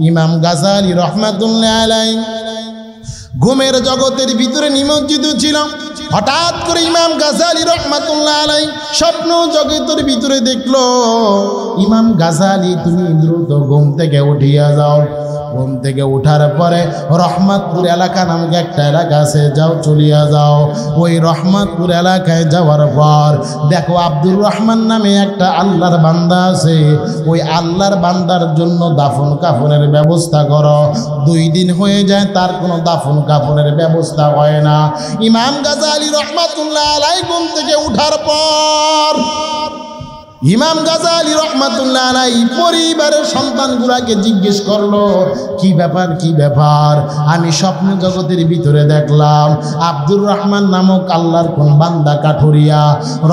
ইমাম গাজালি রহমাতুল্লাহ আলাইহি ঘুমের জগতের ভিতরে নিমজ্জিত ছিল। হঠাৎ করে ইমাম গাজালি রহমাতুল্লাহ আলাইহি স্বপ্ন জগতের ভিতরে দেখলো, ইমাম গাজালি তুমি দ্রুত ঘুম থেকে উঠিয়া যাও। ঘুম থেকে উঠার পরে রহমতপুর এলাকা নামক একটা এলাকা আছে, যাও চলিয়া যাও। ওই রহমতপুর এলাকায় যাওয়ার পর দেখো আব্দুর রহমান নামে একটা আল্লাহর বান্দা আছে, ওই আল্লাহর বান্দার জন্য দাফন কাফনের ব্যবস্থা করো। 2 দিন হয়ে যায় তার কোনো দাফন কাফনের ব্যবস্থা হয় না। ইমাম গাজালি রহমাতুল্লাহ আলাইহি ঘুম থেকে উঠার পর ইমাম গাজালি রহমাতুল্লাহ আলাইহি পরিবারের সন্তানগুলাকে জিজ্ঞেস করলো, কি ব্যাপার কি ব্যাপার? আমি স্বপ্ন জগতের ভিতরে দেখলাম আব্দুর রহমান নামক আল্লাহর কোন বান্দা কাঠুরিয়া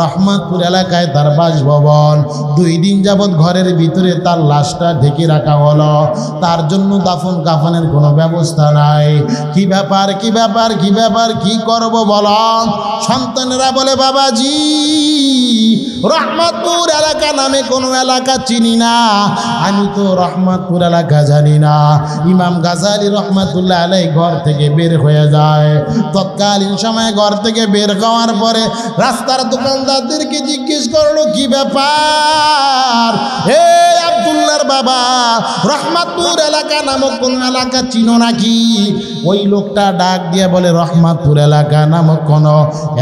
রহমতপুর এলাকায় তার বাসভবন, 2 দিন যাবৎ ঘরের ভিতরে তার লাশটা ঢেকে রাখা হলো, তার জন্য দাফন কাফনের কোনো ব্যবস্থা নাই। কি ব্যাপার কি ব্যাপার কি ব্যাপার, কি করব বলো? সন্তানেরা বলে, বাবাজি রহমতপুর এলাকা নামে কোনো এলাকা চিনি না, আমি তো রহমতপুর এলাকা জানি না। ইমাম গাজালি রহমাতুল্লাহ আলাইহি ঘর থেকে বের হয়ে যায়। তৎকালীন সময়ে ঘর থেকে বের হওয়ার পরে রাস্তার দোকানদারদেরকে জিজ্ঞেস করলো, কি ব্যাপার হে আব্দুল্লাহর বাবা, রহমতপুর এলাকা নামক কোন এলাকা চিনো নাকি? ওই লোকটা ডাক দিয়ে বলে, রহমতপুর এলাকা নামক কোনো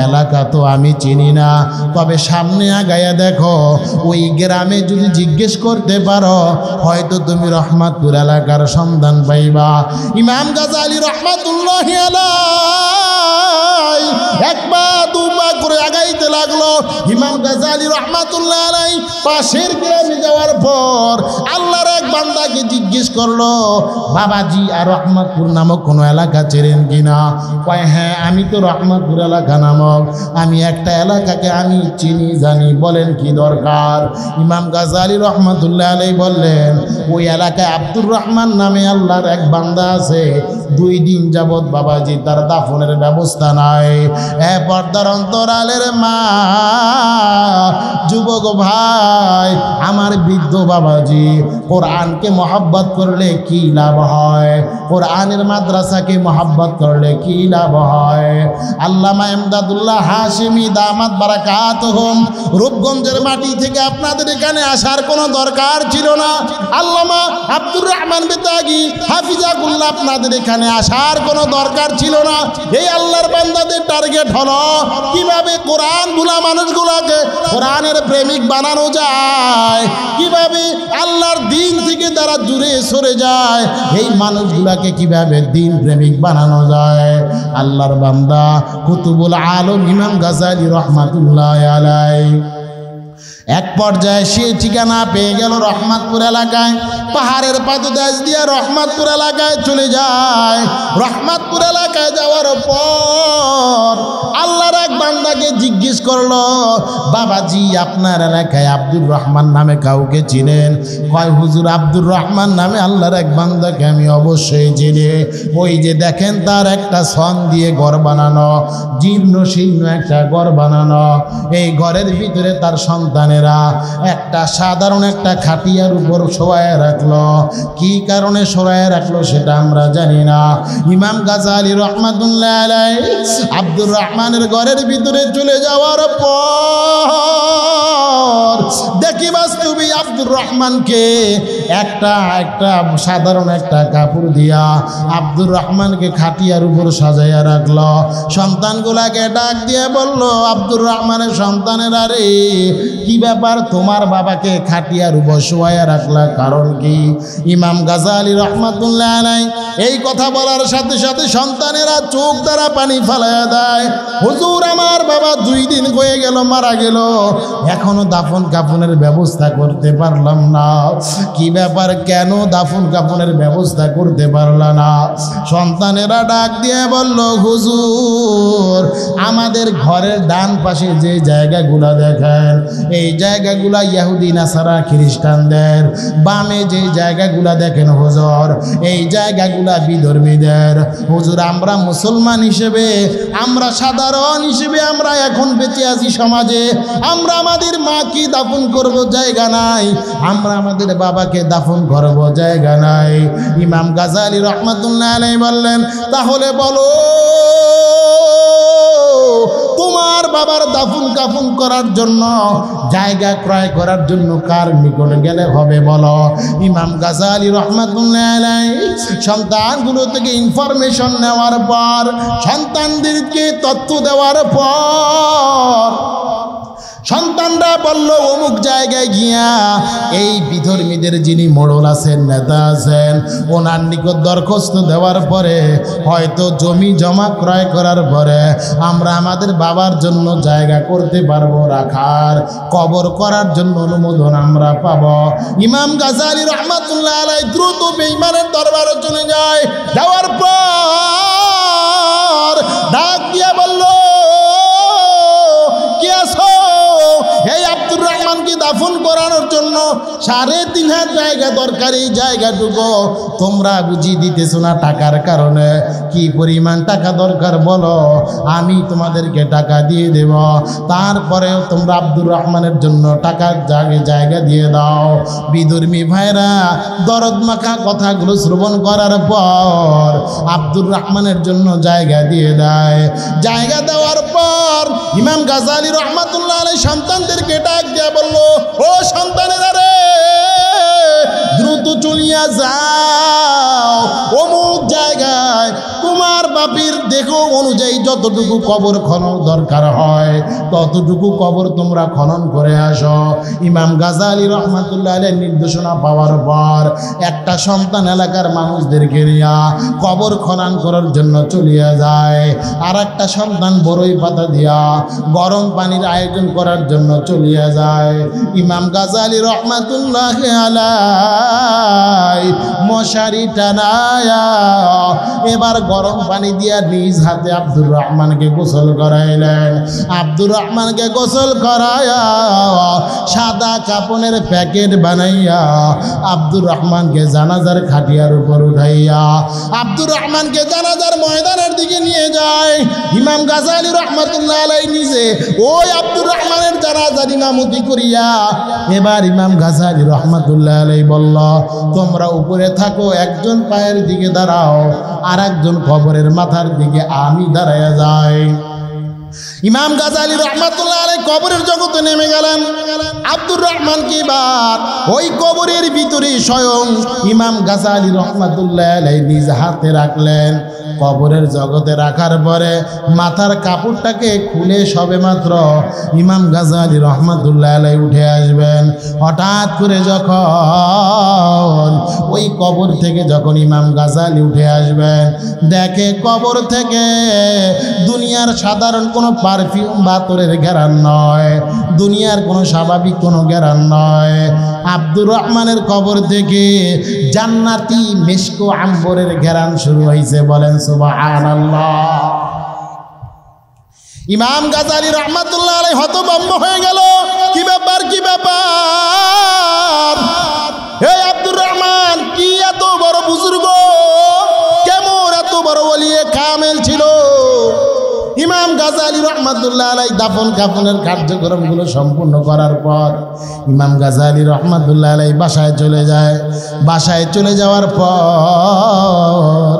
এলাকা তো আমি চিনি না, তবে সামনে আগায়া দেখো ওই গ্রামে যদি জিজ্ঞেস করতে পারো হয়তো তুমি রহমতপুর এলাকার সন্ধান পাইবা। ইমাম গাজালি রহমাতুল্লাহি আলাইহি একবার দুবার করে আগাইতে লাগলো। ইমাম গাজালি রহমাতুল্লাহ আলাইহি পাশের গ্রামে যাওয়ার পর আল্লাহর এক বান্দাকে জিজ্ঞেস করলো, বাবাজি আর রহমতপুর নামক কোনো এলাকা চেনেন কিনা? কয় হ্যাঁ, আমি তো রহমতপুর এলাকা নামক আমি একটা এলাকাকে আমি চিনি জানি, বলেন কি দরকার? ইমাম গাজালি রহমাতুল্লাহ আলাইহি বললেন, ওই এলাকায় আব্দুর রহমান নামে আল্লাহর এক বান্দা আছে, 2 দিন যাবৎ বাবাজি তার দাফনের ব্যবস্থা নাই। পর্দার অন্তরালের মা, যুবক ভাই, আমার বৃদ্ধ বাবাজি, কোরআনকে মহব্বত করলে কি লাভ হয়? কোরআনের মাদ্রাসাকে মহব্বত করলে কি লাভ হয়? আল্লামা ইমদাদুল্লাহ হাশিমি দামাত বারাকাতুহুম রূপগঞ্জের মাটি থেকে আপনাদের এখানে আসার কোনো দরকার ছিল না। আল্লামা আব্দুর রহমান বেতাগী হাফিজাহুল্লাহ আপনাদের এখানে আসার কোনো দরকার ছিল না। এই আল্লাহর বান্দাদের টার্গেট হলো কিভাবে কোরআন ভুলা মানুষগুলোকে কোরআনের প্রেমিক বানানো যায়, কিভাবে আল্লাহর দিন থেকে তারা দূরে সরে যায়, এই মানুষগুলোকে কিভাবে দিন প্রেমিক বানানো যায়। আল্লাহর বান্দা কুতুবুল আলম ইমাম গাজালি রহমাতুল্লাহ আলাইহি এক পর্যায়ে সে ঠিকানা পেয়ে গেল রহমতপুর এলাকায়। পাহাড়ের পাদদেশ দিয়ে রহমতপুর এলাকায় চলে যায়। রহমতপুর এলাকায় যাওয়ার পর আল্লাহর এক বান্দাকে জিজ্ঞেস করলো, বাবাজি আপনার এলাকায় আব্দুর রহমান নামে কাউকে চিনেন? কয় হুজুর আব্দুর রহমান নামে আল্লাহর এক বান্দাকে আমি অবশ্যই চিনি। ওই যে দেখেন তার একটা ছন দিয়ে ঘর বানানো, জীর্ণ শীর্ণ একটা ঘর বানানো, এই ঘরের ভিতরে তার সন্তানেরা একটা সাধারণ একটা খাটিয়ার উপর শোয়ায় রাখলো। কি কারণে শোয়ায় রাখলো সেটা আমরা জানি না। ইমাম গাজালি রহমাতুল্লাহ আলাইহি আব্দুর রহমানের ঘরের ভিতরে চলে যাওয়ার পর দেখি বাস্তবে আব্দুর রহমানকে একটা সাধারণ একটা কাপড় দিয়া আব্দুর রহমানকে খাটিয়ার উপর সাজাইয়া রাখলো। সন্তানগুলাকে ডাক দিয়ে বলল, আব্দুর রহমানের সন্তানেরা রে, কি ব্যাপার তোমার বাবাকে খাটিয়ার উপর শোয়াইয়া রাখলা, কারণ কি? ইমাম গাজালি রহমাতুল্লাহ আলাইহি এই কথা বলার সাথে সাথে সন্তানেরা চোখ দ্বারা পানি ফেলাইয়া দেয়। হুজুর আমার বাবা 2 দিন হয়ে গেল মারা গেল, এখনো দাফন কাফনের ব্যবস্থা করতে পারলাম না। কি ব্যাপার, কেন দাফন কাফনের ব্যবস্থা করতে পারলাম না? সন্তানেরা ডাক দিয়ে বলল, হুজুর আমাদের ঘরের ডান পাশে যে জায়গাগুলা দেখেন এই জায়গাগুলা ইহুদি নাসারা খ্রিস্টানদের, বামে যে জায়গাগুলা দেখেন হুজুর এই জায়গাগুলা বিধর্মীদের। হুজুর আমরা মুসলমান হিসেবে, আমরা সাধারণ হিসেবে আমরা এখন বেঁচে আছি সমাজে, আমরা আমাদের মা কি দাফন করব জায়গা নাই, আমরা আমাদের বাবাকে দাফন করব, জায়গা নাই। ইমাম গাজালি রহমাতুল্লাহ আলাইহি বললেন, তাহলে বলো তোমার বাবার দাফন কাফন করার জন্য জায়গা ক্রয় করার জন্য কার নিকটে গেলে হবে বলো। ইমাম গাজালি রহমাতুল্লাহ আলাইহি সন্তানগুলো থেকে ইনফরমেশন নেওয়ার পর, সন্তানদেরকে তথ্য দেওয়ার পর সন্তানরা বলল অমুক জায়গায় গিয়া এই বিধর্মীদের যিনি মোড়ল আছেন, নেতা আছেন, ওনার নিকট দরখাস্ত দেওয়ার পরে হয়তো জমি জমা ক্রয় করার পরে আমরা আমাদের বাবার জন্য জায়গা করতে পারবো, রাখার কবর করার জন্য অনুমোদন আমরা পাব। ইমাম গাজালি রহমাতুল্লাহ আলাইহি দ্রুত বেঈমানের দরবারে চলে যায়। যাওয়ার পর ডাক দিয়া বলল, কে আছো? এই আব্দুর রহমানকে দাফন করানোর জন্য ৩.৫ হাত জায়গা দরকার। এই জায়গাটুকু তোমরা বুঝিয়ে দিতেছো না টাকার কারণে। কি পরিমাণ টাকা দরকার বলো, আমি তোমাদেরকে টাকা দিয়ে দেব, তারপরেও তোমরা আব্দুর রহমানের জন্য টাকার জায়গা দিয়ে দাও। বিধর্মী ভাইরা দরদ মাখা কথাগুলো শ্রবণ করার পর আব্দুর রহমানের জন্য জায়গা দিয়ে দেয়। জায়গা দেওয়ার পর ইমাম গাজালি রহমাতুল্লাহ আলাইহি সন্তানদেরকে ডাক দিয়া বলল, ও সন্তানেরা রে, দ্রুত চলিয়া যাও অমুক জায়গায় তোমার বাপের দেখো অনুযায়ী যতটুকু কবর খনন দরকার হয় ততটুকু কবর তোমরা খনন করে আসো। ইমাম গাজালি রহমাতুল্লাহ আলাইহি নির্দেশনা পাওয়ার পর একটা সন্তান এলাকার মানুষদেরকে নিয়ে কবর খনন করার জন্য চলিয়া যায়। আর একটা সন্তান বড়ই পাতা দিয়া গরম পানির আয়োজন করার জন্য চলিয়া যায়। ইমাম গাজালি রহমাতুল্লাহ আলাইহি মশারি টানায়া এবার গরম পানি দিয়া নিজ হাতে আব্দুর রহমানকে গোসল করাইলেন। আব্দুর রহমানকে গোসল করায়া সাদা কাপনের প্যাকেট বানাইয়া আব্দুর রহমানকে জানাজার খাটিয়ার উপর উঠাইয়া আব্দুর রহমানকে জানাজার ময়দানের দিকে নিয়ে যায়। ইমাম গাজালি রহমাতুল্লাহ আলাইহি নিজে ওই আব্দুর রহমানের জানাজার ইমামতি করিয়া এবার ইমাম গাজালি রহমাতুল্লাহ আলাইহি বলল, তোমরা উপরে থাকো, একজন পায়ের দিকে দাঁড়াও, আর একজন কবরের মাথার দিকে আমি দাঁড়াইয়া যাই। ইমাম গাজালি রহমাতুল্লাহ আলাইহি কবরের জগতে নেমে গেলেন। আব্দুর রহমানকে এবার ওই কবরের ভিতরে স্বয়ং ইমাম গাজালি রহমাতুল্লাহ আলাইহি নিজ হাতে রাখলেন। কবরের জগতে রাখার পরে মাথার কাপড়টাকে খুলে সবেমাত্র ইমাম গাজালি রহমাতুল্লাহ আলাইহি উঠে আসবেন। হঠাৎ করে যখন ওই কবর থেকে যখন ইমাম গাজালি উঠে আসবেন, দেখে কবর থেকে দুনিয়ার সাধারণ কোনো পারফিউম বা আতরের ঘ্রাণ নয়, দুনিয়ার কোনো স্বাভাবিক কোনো ঘ্রাণ নয়। আব্দুর রহমানের কবর থেকে জান্নাতি মিশকো আম্বরের ঘ্রাণ শুরু হয়েছে। বলেন সুবহানাল্লাহ। ইমাম গাজালি রহমাতুল্লাহ আলাইহি হতভম্ব হয়ে গেল। কি ব্যাপার, কি ব্যাপার? হে আব্দুর রহমান, কি এত বড় বুজুর্গ, কেমন এত বড় ওলিয়ে কামেল ছিল? ইমাম গাজালি রহমাতুল্লাহ আলাইহি দাফন কাফনের কার্যক্রমগুলো সম্পূর্ণ করার পর ইমাম গাজালি রহমাতুল্লাহ আলাইহি বাসায় চলে যায়। বাসায় চলে যাওয়ার পর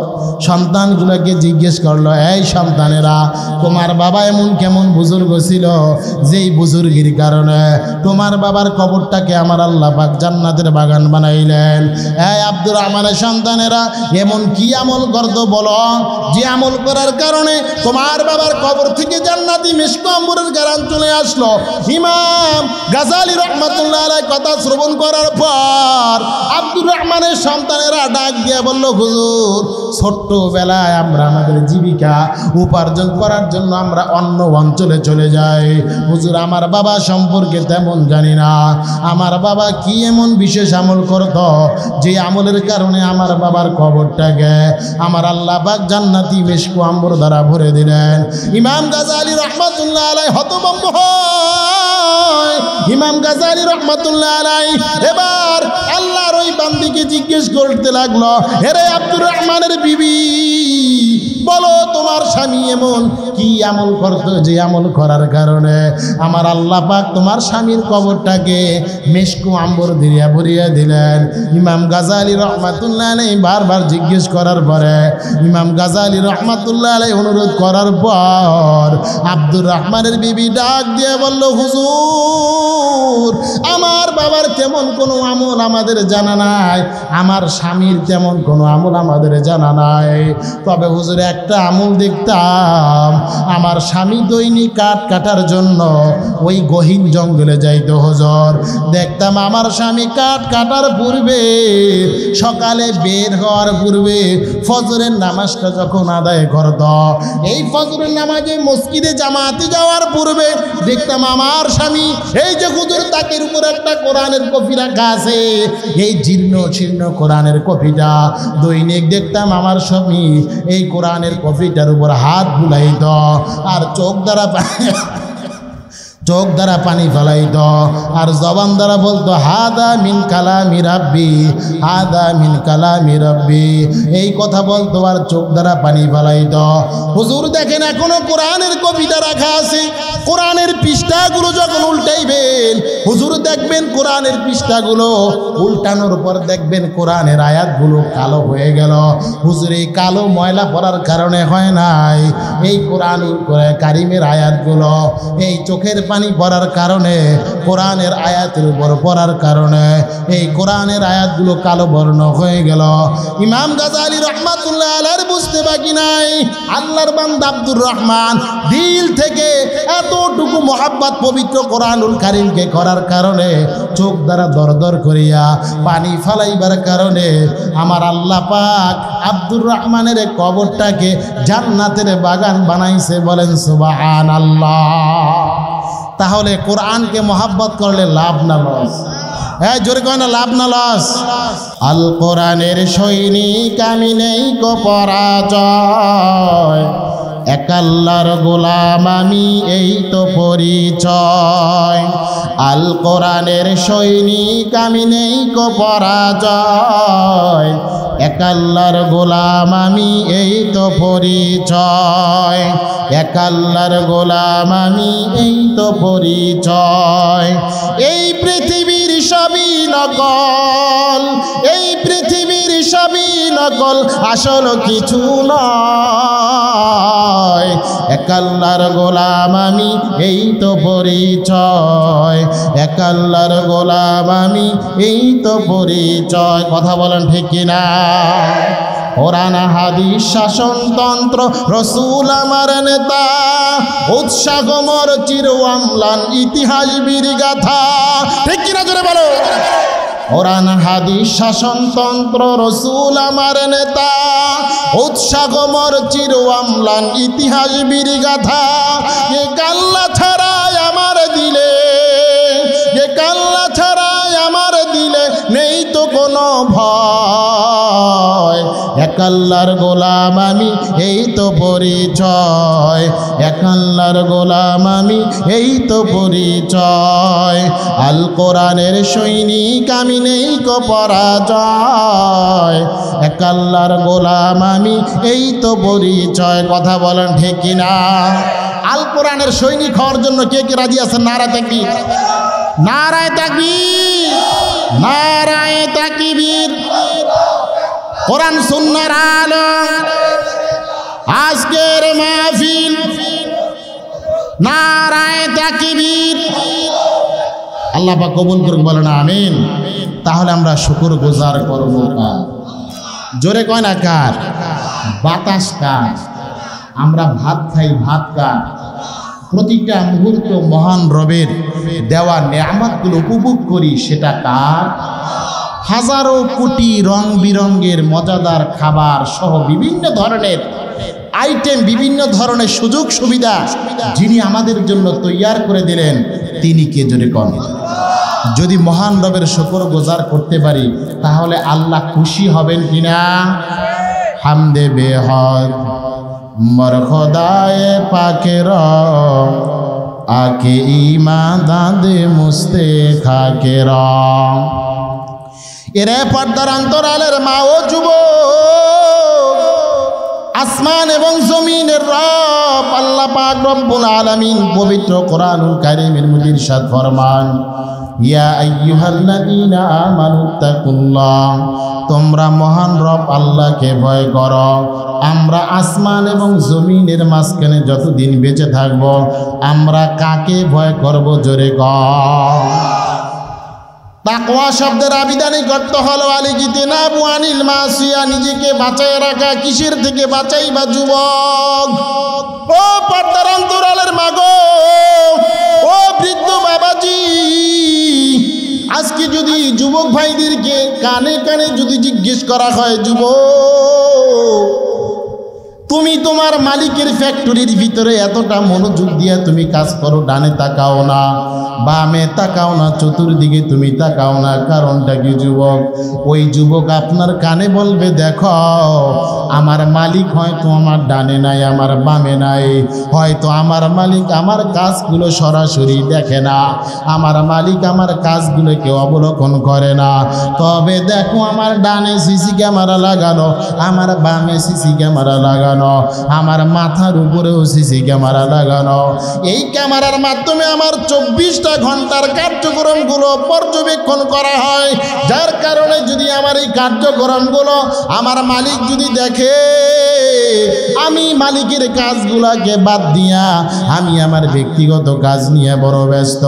সন্তানগুলোকে জিজ্ঞেস করলো, এই সন্তানেরা, তোমার বাবা এমন কেমন বুজুর্গ ছিল যেই বুজুর্গির কারণে তোমার বাবার কবরটাকে আমার আল্লাহ পাক জান্নাতের বাগান বানাইলেন? এই আব্দুর রহমানের সন্তানেরা, এমন কি আমল করতো বলো যে আমল করার কারণে তোমার বাবার কবর থেকে জান্নাতি মিশকো আম্বরের ঘ্রাণ চলে আসলো? ইমাম গাজালি রহমাতুল্লাহ আলাইহি কথা শ্রবণ করার পর আব্দুর রহমানের সন্তানেরা ডাক দিয়ে বলল, হুজুর, ছোট্টবেলায় আমরা আমাদের জীবিকা উপার্জন করার জন্য আমরা অন্য অঞ্চলে চলে যাই। হুজুর, আমার বাবা সম্পর্কে তেমন জানি না। আমার বাবা কি এমন বিশেষ আমল করত যে আমলের কারণে আমার বাবার কবরটাকে আমার আল্লাহ পাক জান্নাতি মিশকো আম্বর দ্বারা ভরে দিলেন? ইমাম গাজালি রহমাতুল্লাহ আলাইহি হতভম্ব হয়। ইমাম গাজালি রহমাতুল্লাহ আলাইহি এবার আল্লাহর ওই বান্দিকে জিজ্ঞেস করতে লাগলো, হে রে আব্দুর রহমানের বিবি, বলো তোমার স্বামী এমন কি আমল করতো যে আমল করার কারণে আমার আল্লাহ পাক তোমার স্বামীর কবরটাকে মেশকু আম্বর দিয়ে ভরিয়ে দিলেন। ইমাম গাজালি রহমাতুল্লাহ আলাইহি বারবার জিজ্ঞেস করার পরে ইমাম গাজালি রহমাতুল্লাহ আলাইহি অনুরোধ করার পর আব্দুর রহমানের বিবি ডাক দিয়ে বলল, হুজুর আমার বাবার তেমন কোনো আমল আমাদের জানা নাই, আমার স্বামীর তেমন কোনো আমল আমাদের জানা নাই, তবে হুজুর একটা আমল দেখতাম, আমার স্বামী দৈনিক কাঠ কাটার জন্য ওই গহীন জঙ্গলে যাইতো হুজুর। দেখতাম আমার স্বামী কাঠ কাটার পূর্বে সকালে বের হওয়ার পূর্বে ফজরের নামাজটা যখন আদায় করত, এই ফজরের নামাজে মসজিদে জামাতে যাওয়ার পূর্বে দেখতাম আমার স্বামী এই যে হুজুর তাকের উপর একটা কোরআনের কপি রাখা আছে, এই জীর্ণ শীর্ণ কোরআনের কপিটা দৈনিক দেখতাম আমার স্বামী এই কোরআনের কপিটার উপর হাত বুলাইত আর চোখ দ্বারা পানি ফেলাইত আর জবান দ্বারা বলতো হাদা মিন কালামি রাব্বি, হাদা মিন কালামি রাব্বি, এই কথা বলতো আর চোখ দ্বারা পানি ফেলাইত। হুজুর দেখেন এখনো কোরআনের কবিতা রাখা আছে, কোরআনের পৃষ্ঠাগুলো যখন উল্টাইবেন হুজুর দেখবেন কোরআনের পৃষ্ঠাগুলো উল্টানোর পর দেখবেন কোরআনের আয়াতগুলো কালো হয়ে গেল। হুজুর এই কালো ময়লা পড়ার কারণে হয় নাই, এই কোরআন কারিমের আয়াতগুলো এই চোখের পানি পড়ার কারণে, কোরআনের আয়াতের উপর পড়ার কারণে এই কোরআনের আয়াতগুলো কালো বর্ণ হয়ে গেল। ইমাম গাজালি রহমাতুল্লাহ আলাইহি বুঝতে বাকি নাই, আল্লাহর বান্দা আব্দুর রহমান দিল থেকে এতটুকু মহাব্বত পবিত্র কোরআনুল কারীমকে করার কারণে চোখ দ্বারা দরদর করিয়া পানি ফালাইবার কারণে আমার আল্লাহ পাক আব্দুর রহমানের কবরটাকে জান্নাতের বাগান বানাইছে। বলেন সুবহানাল্লাহ। তাহলে কোরআনকে মহাব্বত করলে লাভ না লস? হ্যাঁ জোরে কয় না, লাভ না লস? আল কোরআনের সৈনিক আমি নেই কো পরাজয়, এক আল্লাহর গোলাম আমি এই তো পরিচয়। আল কোরআনের সৈনিক আমি নেই কো পরাজয়, এক আল্লাহর গোলাম আমি এই তো পরিচয়, এক আল্লাহর গোলাম আমি এই তো পরিচয়। এই পৃথিবীর সবই নকল, এই পৃথিবীর সবই নকল, আসল কিছু নয়, এক আল্লাহর গোলাম আমি এই তো পরিচয়, এক আল্লাহর গোলাম আমি এই তো পরিচয়। কথা বলেন ঠিক কিনা? কোরআন হাদিস শাসনতন্ত্র রসুল আমার নেতা, উৎসাহ মোর চির অম্লান ইতিহাস বীর গাথা। ঠিক কিনা জোরে বলো? কোরআন হাদিস শাসনতন্ত্র রসুল আমার নেতা, উৎসাহ মোর চির অম্লান ইতিহাস বীর গাথা। এ কাল্লা ছাড়াই আমার দিলে, এ কাল্লা ছাড়াই আমার দিলে নেই তো কোনো ভয়, এক আল্লাহর গোলাম আমি এই তো পরিচয়, এক আল্লাহর গোলাম আমি এই তো পরিচয়। আল কোরআনের সৈনিক আমি নেই কো পরাজয়, এক আল্লাহর গোলাম আমি এই তো পরিচয়। কথা বলেন ঠিক কিনা? আল কোরআনের সৈনিক হওয়ার জন্য কে কে রাজি আছেন? নারায়ে তাকবীর, নারায়ে তাকবীর, নারায়ে তাকবীর। কোরআন সুন্নাহর আলো আজকের মাহফিল, নারায়ে তাকবীর। আল্লাহ পাক কবুল করুন, বলেন আমিন। তাহলে আমরা শুকর গুজার করব কার? জোরে কয় না কার? বাতাস কার? আমরা ভাত খাই, ভাত কার? প্রতিটা মুহূর্ত মহান রবের দেওয়া নেয়ামতগুলো উপভোগ করি, সেটা কার? হাজারো কোটি রং বিরঙ্গের মজাদার খাবার সহ বিভিন্ন ধরনের আইটেম, বিভিন্ন ধরনের সুযোগ সুবিধা যিনি আমাদের জন্য তৈয়ার করে দিলেন, তিনি কে? জোরে কন। যদি মহান রবের শুকর গুজার করতে পারি তাহলে আল্লাহ খুশি হবেন কিনা? হামদে বেহদ মর খোদায়ে পাকের আকে ইমা দাদে মুস্তে খাকের। এরে পর্দার অন্তরালের মা ও যুবক, আসমান এবং জমিনের রব আল্লাহ পাক রব্বুল আলামিন পবিত্র কোরআনুল কারীমের মধ্যে ইরশাদ ফরমান, ইয়া আইয়ুহাল্লাযীনা আমানুত্তাকুল্লাহ, তোমরা মহান রব আল্লাহকে ভয় করো। আমরা আসমান এবং জমিনের মাঝখানে যতদিন বেঁচে থাকব আমরা কাকে ভয় করব? জোরে কর। তাকওয়া শব্দের আবিধানিক অর্থ হলো আলিজিতিনাবু আনিল মাসিয়া, নিজেকে বাঁচায় রাখা। কিসের থেকে বাঁচাই বা যুবক? ও পর্দার অন্তরালের মাগো, ও বৃদ্ধ বাবাজি, আজকে যদি যুবক ভাইদেরকে কানে কানে যদি জিজ্ঞেস করা হয়, যুবক তুমি তোমার মালিকের ফ্যাক্টরির ভিতরে এতটা মনোযোগ দিয়ে তুমি কাজ করো, ডানে তাকাও না, বামে তাকাও না, চতুর্দিকে তুমি তাকাও না, কারণটা কি যুবক? ওই যুবক আপনার কানে বলবে, দেখো আমার মালিক হয়তো আমার ডানে নাই, আমার বামে নাই, হয়তো আমার মালিক আমার কাজগুলো সরাসরি দেখে না, আমার মালিক আমার কাজগুলোকে অবলোকন করে না, তবে দেখো আমার ডানে সিসি ক্যামেরা লাগানো, আমার বামে সিসি ক্যামেরা লাগানো, আমার মাথার উপরেও সিসি ক্যামেরা লাগানো। এই ক্যামেরার মাধ্যমে আমার 24টা ঘন্টার কার্যক্রমগুলো পর্যবেক্ষণ করা হয়, যার কারণে যদি আমার এই কার্যক্রমগুলো আমার মালিক যদি দেখে আমি মালিকের কাজগুলাকে বাদ দিয়া আমি আমার ব্যক্তিগত কাজ নিয়ে বড় ব্যস্ত,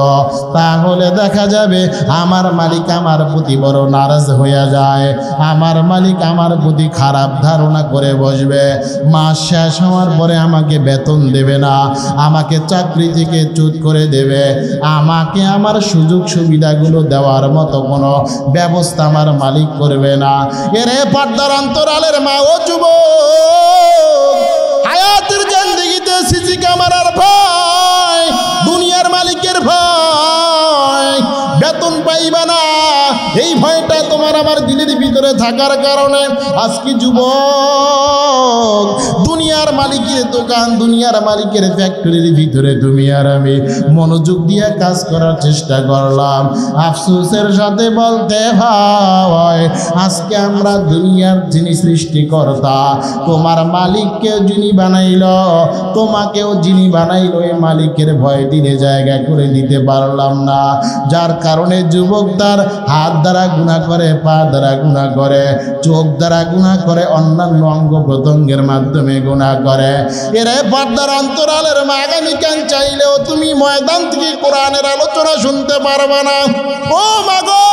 তাহলে দেখা যাবে আমার মালিক আমার প্রতি বড় নারাজ হয়ে যায়, আমার মালিক আমার প্রতি খারাপ ধারণা করে বসবে, মাস শেষ হওয়ার পরে আমাকে বেতন দেবে না, আমাকে চাকরি থেকে চ্যুত করে দেবে, আমাকে আমার সুযোগ সুবিধাগুলো দেওয়ার মতো কোনো ব্যবস্থা আমার মালিক করবে না। এরে পর্দার অন্তরালের মা ও যুবক, হায়াতের জিন্দেগিতে সিসি ক্যামেরার ভয়, দুনিয়ার মালিকের ভয়, বেতন পাইবা না এই ভয়টা তোমার আমার দিলের ভিতরে থাকার কারণে আজকে যুবক দুনিয়ার মালিকের দোকান, দুনিয়ার মালিকের ফ্যাক্টরির ভিতরে তুমি আর আমি মনোযোগ দিয়ে কাজ করার চেষ্টা করলাম। আফসোসের সাথে বলতে হয় আজকে আমরা দুনিয়ার যিনি সৃষ্টিকর্তা, তোমার মালিককেও যিনি বানাইল, তোমাকেও যিনি বানাইল, ওই মালিকের ভয় দিলে জায়গা করে দিতে পারলাম না, যার কারণে যুবক তার হাত দ্বারা গুনাহ করে, পা দ্বারা গুনাহ করে, চোখ দ্বারা গুনাহ করে, অন্যান্য অঙ্গ প্রত্যঙ্গের মাধ্যমে গুনাহ করে। এরে পর্দার অন্তরালের মা, আগামীকাল চাইলেও তুমি ময়দান থেকে কোরআনের আলোচনা শুনতে পারবে না। ও মাগো,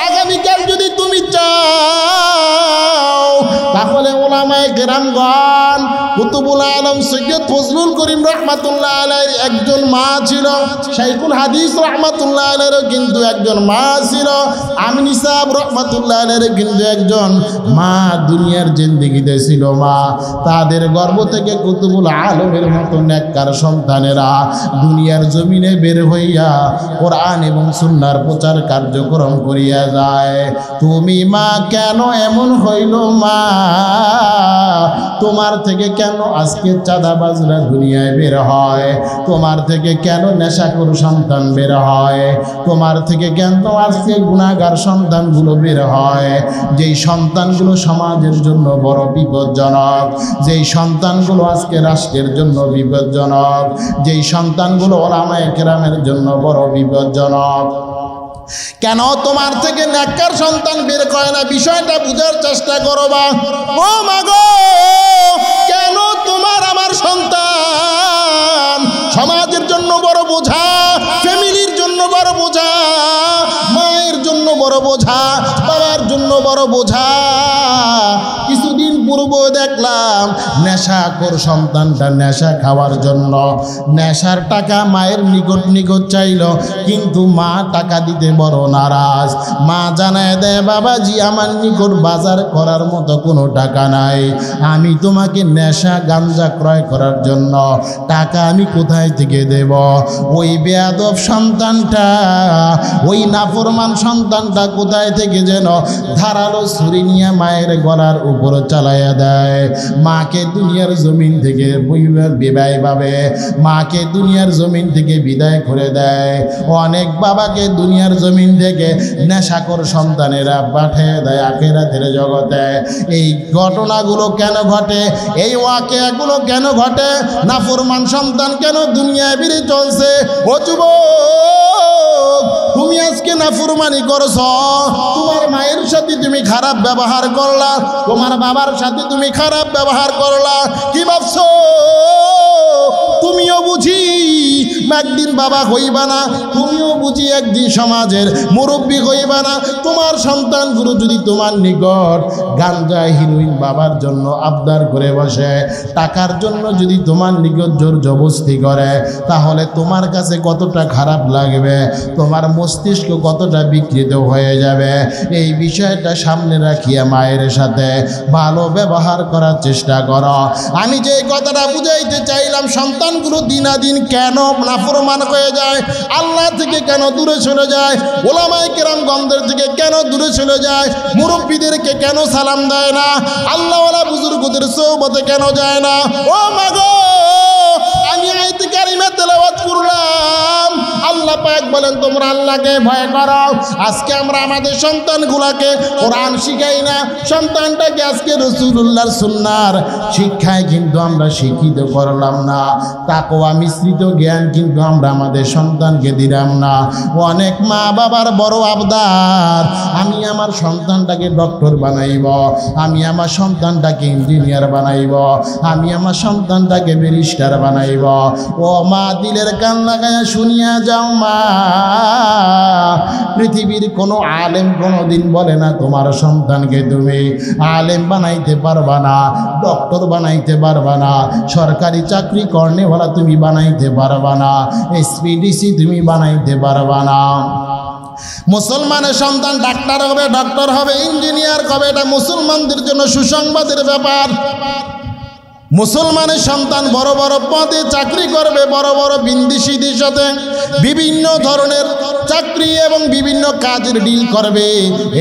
আগামীকাল যদি তুমি চাও তাহলে ওলামায়ে কেরামগণ, কুতুবুল আলম সৈয়দ ফজলুল করিম রহমাতুল্লাহ আলাইহির একজন মা ছিল, শাইখুল হাদিস রহমাতুল্লাহ আলাইহিরও কিন্তু একজন মা ছিল, আমিনী সাহেব রহমাতুল্লাহ আলাইহির কিন্তু একজন মা দুনিয়ার জিন্দেগিতে ছিল মা। তাদের গর্ভ থেকে কুতুবুল আলমের মতো নেককার সন্তানেরা দুনিয়ার জমিনে বের হইয়া কোরআন এবং সুন্নাহর প্রচার কার্যক্রম করিয়া যায়। তুমি মা কেন এমন হইল মা? তোমার থেকে কেন আজকে চাঁদাবাজরা দুনিয়ায় বের হয়? তোমার থেকে কেন নেশাখোর সন্তান বের হয়? তোমার থেকে কেন আজকে গুনাহগার সন্তানগুলো বের হয়? যেই সন্তানগুলো সমাজের জন্য বড় বিপজ্জনক, যেই সন্তানগুলো আজকে রাষ্ট্রের জন্য বিপজ্জনক, যেই সন্তানগুলো ওলামায়ে কেরামের জন্য বড় বিপজ্জনক, কেন তোমার থেকে নেককার সন্তান বের করে না? বিষয়টা বুঝার চেষ্টা করো বা। ও মাগো, কেন তোমার আমার সন্তান সমাজের জন্য বড় বোঝা, ফ্যামিলির জন্য বড় বোঝা, মায়ের জন্য বড় বোঝা, বাবার জন্য বড় বোঝা? কিছুদিন পূর্ব দেখলাম নেশাখোর সন্তানটা নেশা খাওয়ার জন্য নেশার টাকা মায়ের নিকট চাইল, কিন্তু মা টাকা দিতে বড় নারাজ। মা জানায় দেয়, বাবাজি আমার নিকট বাজার করার মতো কোনো টাকা নাই, আমি তোমাকে নেশা গাঞ্জা ক্রয় করার জন্য টাকা আমি কোথায় থেকে দেব? ওই বেয়াদব সন্তানটা, ওই নাফরমান সন্তানটা কোথায় থেকে যেন ধারালো ছুরি নিয়ে মায়ের গলার উপর চালাইয়া দেয়, মাকে দুনিয়ার জমিন থেকে বিদায় পাবে, মাকে দুনিয়ার জমিন থেকে বিদায় করে দেয়। অনেক বাবাকে দুনিয়ার জমিন থেকে নেশাখোর সন্তানেরা পাঠিয়ে দেয় আখিরাতের জগতে। এই ঘটনাগুলো কেন ঘটে? এই ওয়াকিয়াগুলো কেন ঘটে? নাফরমান সন্তান কেন দুনিয়ায় বেরিয়ে চলছে? ও যুবক, তুমি আজকে নাফরমানি করছ, তোমার মায়ের সাথে তুমি খারাপ ব্যবহার করলা, তোমার বাবার সাথে তুমি খারাপ ব্যবহার করলা, কি ভাবছো তুমিও বুঝি একদিন বাবা হইবা না, তুমিও বুঝি একদিন সমাজের মুরব্বী হইবা না। তোমার সন্তানগুলো যদি তোমার নিকট গাঞ্জা হিরোইন বাবার জন্য আবদার করে বসে, টাকার জন্য যদি তোমার নিকট জোর জবরদস্তি করে, তাহলে তোমার কাছে কতটা খারাপ লাগবে, তোমার মস্তিষ্ক কতটা বিকৃত হয়ে যাবে। এই বিষয়টা সামনে রাখিয়া মায়ের সাথে ভালো ব্যবহার করার চেষ্টা করো। আমি যে কথাটা বুঝাইতে চাইলাম, সন্তানগুলো দিনাদিন কেন নাফরমান হয়ে যায়, আল্লাহ থেকে কেন দূরে চলে যায়, ওলামায়ে কেরামগণদের থেকে কেন দূরে চলে যায়, মুরব্বীদেরকে কেন সালাম দেয় না, আল্লাহওয়ালা বুজুর্গদের সোহবতে কেন যায় না। ও মাগো, আমি আয়াত কারিমা তেলাওয়াত করলাম, আল্লাহ পাক বলেন তোমরা আল্লাহকে ভয় করো। আজকে আমরা আমাদের সন্তানগুলোকে কোরআন শিখাই না, সন্তানটাকে আজকে রাসূলুল্লাহর সুন্নাহর শিক্ষায় কিন্তু আমরা শিক্ষিত করলাম না। তাকওয়া মিশ্রিত জ্ঞান কিন্তু আমরা আমাদের সন্তানকে দিলাম না। অনেক মা বাবার বড় আবদার, আমি আমার সন্তানটাকে ডক্টর বানাইব, আমি আমার সন্তানটাকে ইঞ্জিনিয়ার বানাইব, আমি আমার সন্তানটাকে ব্যারিস্টার বানাইব। ও মা, দিলের কান লাগায়া শুনিয়া যাও মা, পৃথিবীর কোনো আলেম কোনোদিন বলে না তোমার সন্তানকে তুমি আলেম বানাইতে পারবা না, ডক্টর বানাইতে পারবা না, সরকারি চাকরি করনেওয়ালা তুমি বানাইতে পারবা না, এসপিডিসি তুমি বানাইতে পারবা না। মুসলমানের সন্তান ডাক্তার হবে, ডক্টর হবে, ইঞ্জিনিয়ার হবে, এটা মুসলমানদের জন্য সুসংবাদের ব্যাপার। মুসলমানের সন্তান বড় বড় পদে চাকরি করবে, বড় বড় বিন্দিসিদের সাথে বিভিন্ন ধরনের চাকরি এবং বিভিন্ন কাজের ডিল করবে,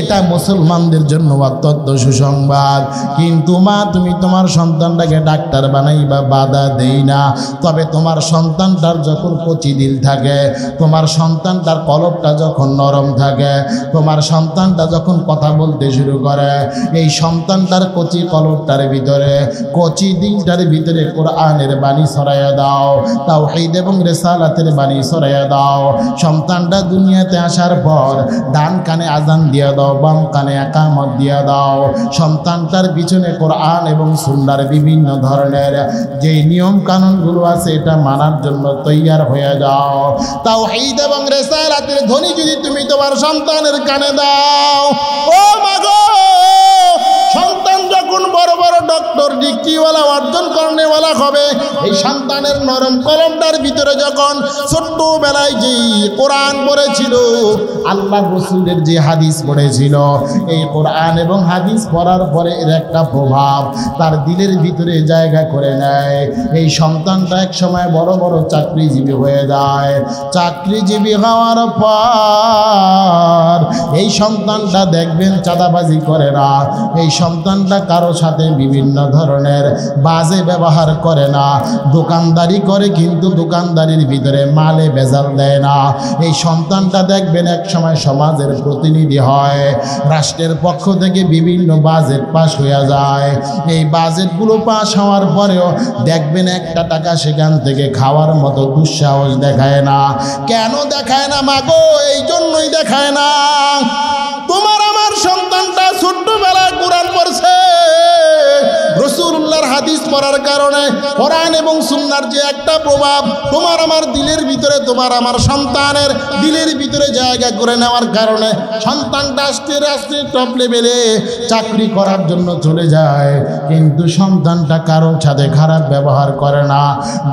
এটা মুসলমানদের জন্য অত্যন্ত সুসংবাদ। কিন্তু মা, তুমি তোমার সন্তানটাকে ডাক্তার বানাইবা, বাধা দেই না, তবে তোমার সন্তানটার যখন কচি দিল থাকে, তোমার সন্তানটার কলবটা যখন নরম থাকে, তোমার সন্তানটা যখন কথা বলতে শুরু করে, এই সন্তানটার কচি কলবটার ভিতরে, কচি দিলটার ভিতরে কোরআনের বাণী ছড়াইয়া দাও, তাওহীদ এবং রিসালাতের বাণী ছড়াইয়া দাও। সন্তানটা দুনিয়াতে আসার পর ডান কানে আজান দিয়া দাও, বাম কানে ইকামত দিয়া দাও। সন্তানটার পিছনে কোরআন এবং সুন্নাহর বিভিন্ন ধরনের যে নিয়ম কানুনগুলো আছে, এটা মানার জন্য তৈয়ার হয়ে যাও। তাওহীদ এবং রিসালাতের ধ্বনি যদি তুমি তোমার সন্তানের কানে দাও, ও মাগো, সন্তান যখন বড় বড় ডক্টর ডিগ্রিওয়ালা অর্জন করনেওয়ালা হবে, এই সন্তানের নরম কলমটার ভিতরে যখন ছোট্টবেলায় যে কোরআন পড়েছিল, আল্লাহ রসুলের যে হাদিস পড়েছিল, এই কোরআন এবং হাদিস পড়ার পরে এর একটা প্রভাব তার দিলের ভিতরে জায়গা করে নেয়। এই সন্তানটা এক সময় বড় বড় চাকরিজীবী হয়ে যায়। চাকরিজীবী হওয়ার পর এই সন্তানটা দেখবেন চাঁদাবাজি করে না, এই সন্তানটা কারো সাথে বিভিন্ন ধরনের বাজে ব্যবহার করে না, দোকানদারি করে কিন্তু দোকানদারির ভিতরে মালে ভেজাল দেয় না। এই সন্তানটা দেখবেন এক সময় সমাজের প্রতিনিধি হয়, রাষ্ট্রের পক্ষ থেকে বিভিন্ন বাজেট পাস হয়ে যায়। এই বাজেটগুলো পাস হওয়ার পরেও দেখবেন একটা টাকা সেখান থেকে খাওয়ার মতো দুঃসাহস দেখায় না। কেন দেখায় না মাগো? এই জন্যই দেখায় না, তোমার আমার সন্তানটা ছোট্টবেলায় কোরআন পড়ছে, রাসূলুল্লাহর হাদিস পড়ার কারণে কোরআন এবং সুন্নাহর যে একটা প্রভাব তোমার আমার দিলের ভিতরে, তোমার আমার সন্তানের দিলের ভিতরে জায়গা করে নেওয়ার কারণে সন্তানটা আস্তে আস্তে টপ লেভেলে চাকরি করার জন্য চলে যায়। কিন্তু সন্তানটা কারোর সাথে খারাপ ব্যবহার করে না,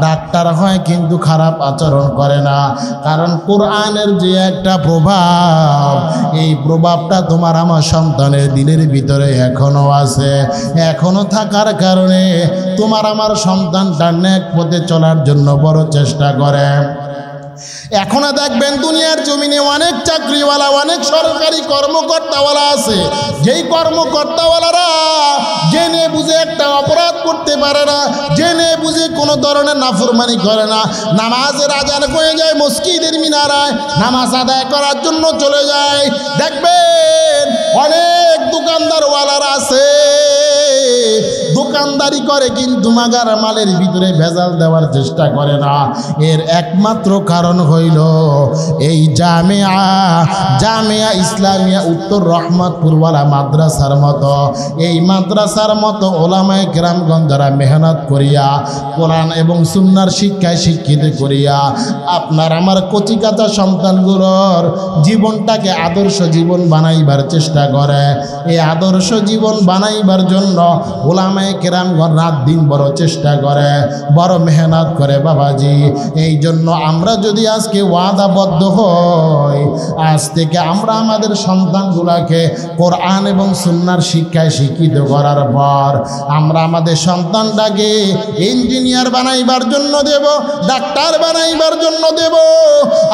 ডাক্তার হয় কিন্তু খারাপ আচরণ করে না, কারণ কোরআনের যে একটা প্রভাব, এই প্রভাবটা তোমার আমার সন্তানের দিলের ভিতরে এখনো আছে। এখনো থাকার কারণে তোমার আমার সন্তানটা নেক পথে চলার জন্য বড় চেষ্টা করে। এখনো দেখবেন দুনিয়ার জমিনে অনেক চাকরিওয়ালা, অনেক সরকারি কর্মকর্তাওয়ালা আছে, যেই কর্মকর্তাওয়ালারা জেনে বুঝে মারতে পারে না, জেনে বুঝে কোনো ধরনের নাফরমানি করে না, নামাজের আজান হয়ে যায় মসজিদের মিনারায় নামাজ আদায় করার জন্য চলে যায়। দেখবেন অনেক দোকানদারওয়ালারা আছে, দোকানদারি করে কিন্তু মাগার মালের ভিতরে ভেজাল দেওয়ার চেষ্টা করে না। এর একমাত্র কারণ হইল এই জামিয়া ইসলামিয়া উত্তর রহমতপুরওয়ালা মাদ্রাসার মতো, এই মাদ্রাসার মতো ওলামায়ে কেরামগণ যারা মেহনত করিয়া কোরআন এবং সুন্নাহর শিক্ষায় শিক্ষিত করিয়া আপনার আমার কচিকাঁচা সন্তানগুলোর জীবনটাকে আদর্শ জীবন বানাইবার চেষ্টা করে। এই আদর্শ জীবন বানাইবার জন্য ওলামায়ে কেরামগণ রাত দিন বড় চেষ্টা করে, বড় মেহনত করে বাবাজি। এই জন্য আমরা যদি আজকে ওয়াদাবদ্ধ হই, আজ থেকে আমরা আমাদের সন্তানগুলোকে কোরআন এবং সুন্নাহর শিক্ষায় শিক্ষিত করার পর আমরা আমাদের সন্তানটাকে ইঞ্জিনিয়ার বানাইবার জন্য দেব, ডাক্তার বানাইবার জন্য দেব,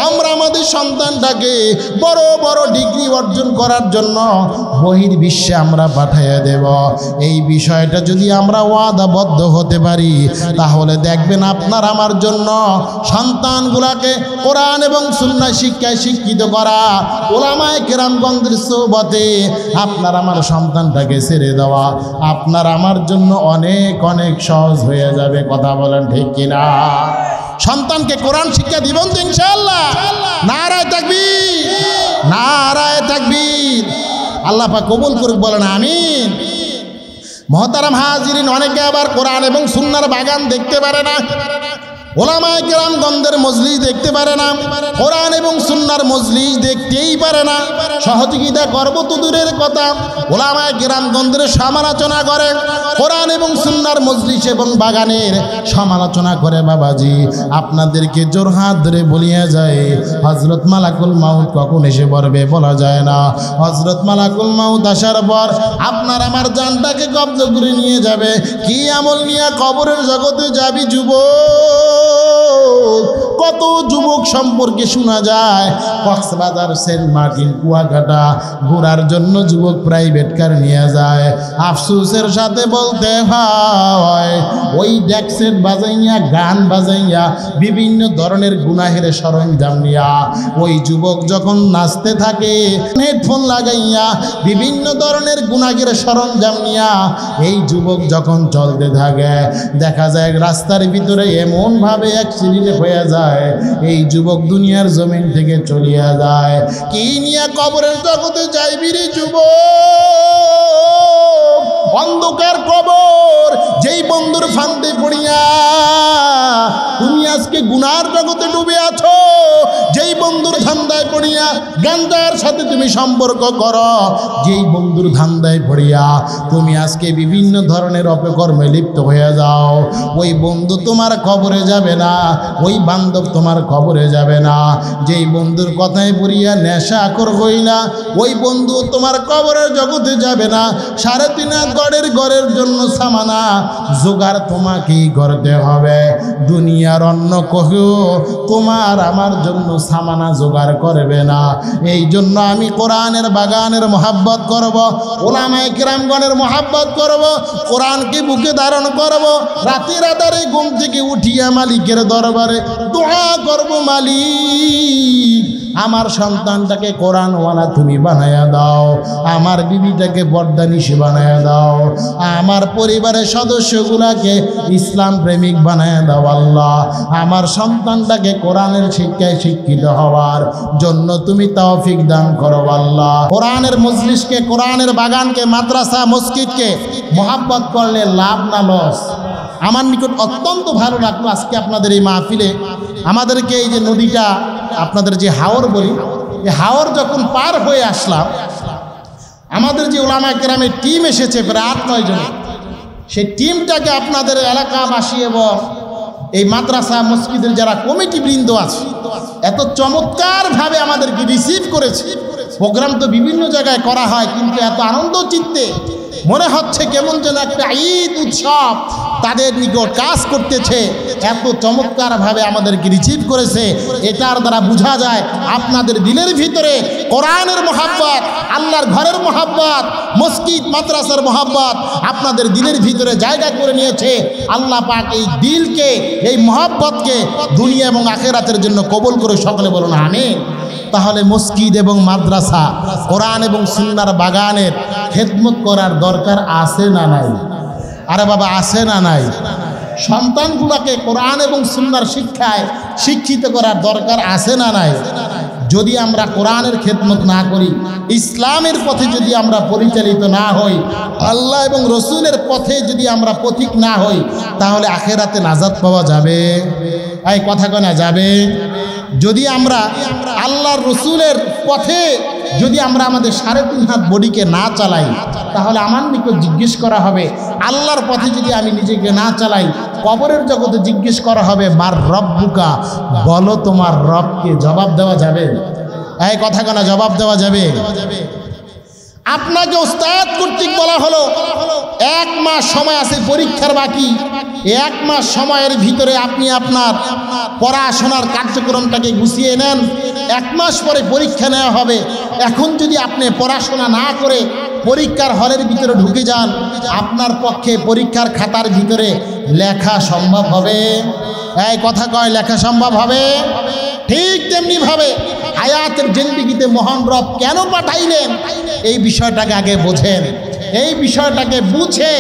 আমরা আমাদের সন্তানটাকে বড় বড় ডিগ্রি অর্জন করার জন্য বহির্বিশ্বে আমরা পাঠিয়ে দেব। এই বিষয়টা যদি আমরা ওয়াদাবদ্ধ হতে পারি তাহলে দেখবেন আপনার আমার জন্য সন্তানগুলাকে কোরআন এবং সুন্নাহ শিক্ষায় শিক্ষিত করা, ওলামায়ে কেরামগণদের সোহবতে আপনার আমার সন্তানটাকে ছেড়ে দেওয়া আপনার আমার জন্য অনেক অনেক সহজ হয়ে যাবে। কথা বলেন ঠিক কিনা? সন্তানকে কোরআন শিক্ষা দিবেন তো ইনশাআল্লাহ? নারায়ে তাকবীর, নারায়ে তাকবীর। আল্লাহ পাক কবুল করুক, বলেন আমিন। মহতারাম হাজিরিন, অনেকে আবার কোরআন এবং সুন্নাহর বাগান দেখতে পারে না, ওলামায়ে কেরামগণদের মজলিস দেখতে পারে না, কোরআন এবং সুন্নাহর মজলিস দেখতেই পারে না। সহযোগিতা করব তো দূরের কথা, ওলামায়ে কেরামগণদের সমালোচনা করে, কোরআন এবং সুন্নাহর মজলিস এবং বাগানের সমালোচনা করে। বাবাজি আপনাদেরকে জোরহাত ধরে বলিয়া যায়, হযরত মালাকুল মাউত কখন এসে পড়বে বলা যায় না। হযরত মালাকুল মাউত আসার পর আপনার আমার জানটাকে কব্জ করে নিয়ে যাবে। কি আমল নিয়ে কবরের জগতে যাবি যুবক? কত যুবক সম্পর্কে শোনা যায়, কক্সবাজার, সেন্ট মার্টিন, কুয়াকাটা ঘোরার জন্য যুবক প্রাইভেট কার নিয়ে যায়। আফসোসের সাথে বলতে হয় ওই ডেকসেট বাজাইয়া, গান বাজাইয়া, বিভিন্ন ধরনের গুনাহের সরঞ্জাম নিয়া ওই যুবক যখন নাচতে থাকে, হেডফোন লাগাইয়া বিভিন্ন ধরনের গুনাহের সরঞ্জাম নিয়া এই যুবক যখন চলতে থাকে, দেখা যায় রাস্তার ভিতরে এমনভাবে অ্যাক্সিডেন্ট হয়ে যায়, এই যুবক দুনিয়ার জমিন থেকে চলিয়া যায়। কি নিয়ে কবরের জগতে যাইবি রে যুবক? অন্ধকার কবর। যেই বন্ধুর ফান্দে পড়িয়া তুমি আজকে গুনার জগতে ডুবে আছো, যেই বন্ধুর ধান্দায় পড়িয়া গাঞ্জার সাথে তুমি সম্পর্ক করো, যেই বন্ধুর ধান্দায় পড়িয়া তুমি আজকে বিভিন্ন ধরনের অপকর্মে লিপ্ত হয়ে যাও, ওই বন্ধু তোমার কবরে যাবে না, ওই বান্ধব তোমার কবরে যাবে না। যেই বন্ধুর কথায় পড়িয়া নেশাখোর হইলা, ওই বন্ধু তোমার কবরের জগতে যাবে না। 3.5 হাত গড়ের জন্য সামানা জোগাড় তোমাকেই করতে হবে। দুনিয়ার অন্য কেউ তোমার আমার জন্য সামানা জোগাড় করবে না। এই জন্য আমি কোরআনের বাগানের মহাব্বত করব, ওলামায়ে কেরামগণের মহাব্বত করব, কোরআনকে বুকে ধারণ করব, রাতের আধারে ঘুম থেকে উঠিয়া মালিকের দরবারে দোয়া করব, মালিক আমার সন্তানটাকে কোরআনওয়ালা তুমি বানায়া দাও, আমার বিবিটাকে পর্দানিশী বানায়া দাও, আমার পরিবারের সদস্যগুলাকে ইসলাম প্রেমিক বানায়া দাও। আল্লাহ আমার সন্তানটাকে কোরআনের শিক্ষায় শিক্ষিত হওয়ার জন্য তুমি তৌফিক দান করো। আল্লাহ কোরআনের মজলিসকে, কোরআনের বাগানকে, মাদ্রাসা মসজিদকে মহাব্বত করলে লাভ না লস? আমার নিকট অত্যন্ত ভালো লাগলো আজকে আপনাদের এই মাহফিলে আমাদেরকে এই যে নদীটা, আপনাদের যে হাওর বলি, এই হাওর যখন পার হয়ে আসলাম, আমাদের যে ওলামায়ে কেরামের টিম এসেছে প্রায় 8-9 জন, সেই টিমটাকে আপনাদের এলাকাবাসী এবং এই মাদ্রাসা মসজিদের যারা কমিটি বৃন্দ আছে এত চমৎকারভাবে আমাদেরকে রিসিভ করেছে। প্রোগ্রাম তো বিভিন্ন জায়গায় করা হয়, কিন্তু এত আনন্দ চিত্তে মনে হচ্ছে কেমন যেন একটা ঈদ উৎসব তাদের নিকট কাজ করতেছে। এত চমৎকারভাবে আমাদেরকে রিসিভ করেছে, এটার দ্বারা বোঝা যায় আপনাদের দিলের ভিতরে কোরআনের মহাব্বত, আল্লাহর ঘরের মহব্বত, মসজিদ মাদ্রাসার মহব্বত আপনাদের দিলের ভিতরে জায়গা করে নিয়েছে। আল্লাহ পাক এই দিলকে, এই মহব্বতকে দুনিয়া এবং আখিরাতের জন্য কবুল করে সকলে বলুন আমিন। তাহলে মসজিদ এবং মাদ্রাসা, কোরআন এবং সুন্নাহর বাগানের খেদমত করার দরকার আছে না নাই? আরে বাবা, আছে না নাই? সন্তানগুলোকে কোরআন এবং সুন্নাহর শিক্ষায় শিক্ষিত করার দরকার আছে না নাই? যদি আমরা কোরআনের খেদমত না করি, ইসলামের পথে যদি আমরা পরিচালিত না হই, আল্লাহ এবং রসুলের পথে যদি আমরা পথিক না হই, তাহলে আখিরাতে নাজাত পাওয়া যাবে? এই কথা কনা যাবে? যদি আমরা আল্লাহর রসুলের পথে যদি আমরা আমাদের 3.5 হাত বডিকে না চালাই, তাহলে আমার নিকট জিজ্ঞেস করা হবে। আল্লাহর পথে যদি আমি নিজেকে না চালাই, কবরের জগতে জিজ্ঞেস করা হবে মার রব্বুকা, বলো তোমার রবকে। জবাব দেওয়া যাবে? এই কথা কেন জবাব দেওয়া যাবে? আপনাকে ওস্তাদ কর্তৃক বলা হলো 1 মাস সময় আছে, পরীক্ষার বাকি। 1 মাস সময়ের ভিতরে আপনি আপনার পড়াশোনার কার্যক্রমটাকে গুছিয়ে নেন। 1 মাস পরে পরীক্ষা নেওয়া হবে। এখন যদি আপনি পড়াশোনা না করে পরীক্ষার হলের ভিতরে ঢুকে যান, আপনার পক্ষে পরীক্ষার খাতার ভিতরে লেখা সম্ভব হবে? এই কথা কয়, লেখা সম্ভব হবে? ঠিক তেমনি ভাবে হায়াতের জিন্দেগিতে মহান রব কেন পাঠাইলেন, এই বিষয়টাকে আগে বোঝেন। এই বিষয়টাকে বুঝে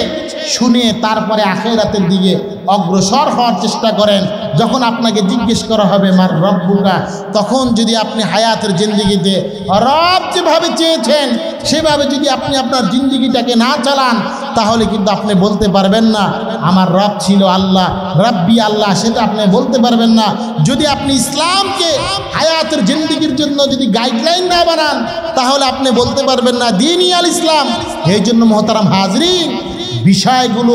শুনে তারপরে আখিরাতের দিকে অগ্রসর হওয়ার চেষ্টা করেন। যখন আপনাকে জিজ্ঞেস করা হবে মার রব্বুকা, তখন যদি আপনি হায়াতের জিন্দেগিতে রব যেভাবে চেয়েছেন সেভাবে যদি আপনি আপনার জিন্দেগিটাকে না চালান, তাহলে কিন্তু আপনি বলতে পারবেন না আমার রব ছিল আল্লাহ, রব্বি আল্লাহ, সেটা আপনি বলতে পারবেন না। যদি আপনি ইসলামকে হায়াতের জিন্দেগির জন্য যদি গাইডলাইন না বানান, তাহলে আপনি বলতে পারবেন না দ্বীনি আল ইসলাম। এই জন্য মহতারাম হাজরিন, বিষয়গুলো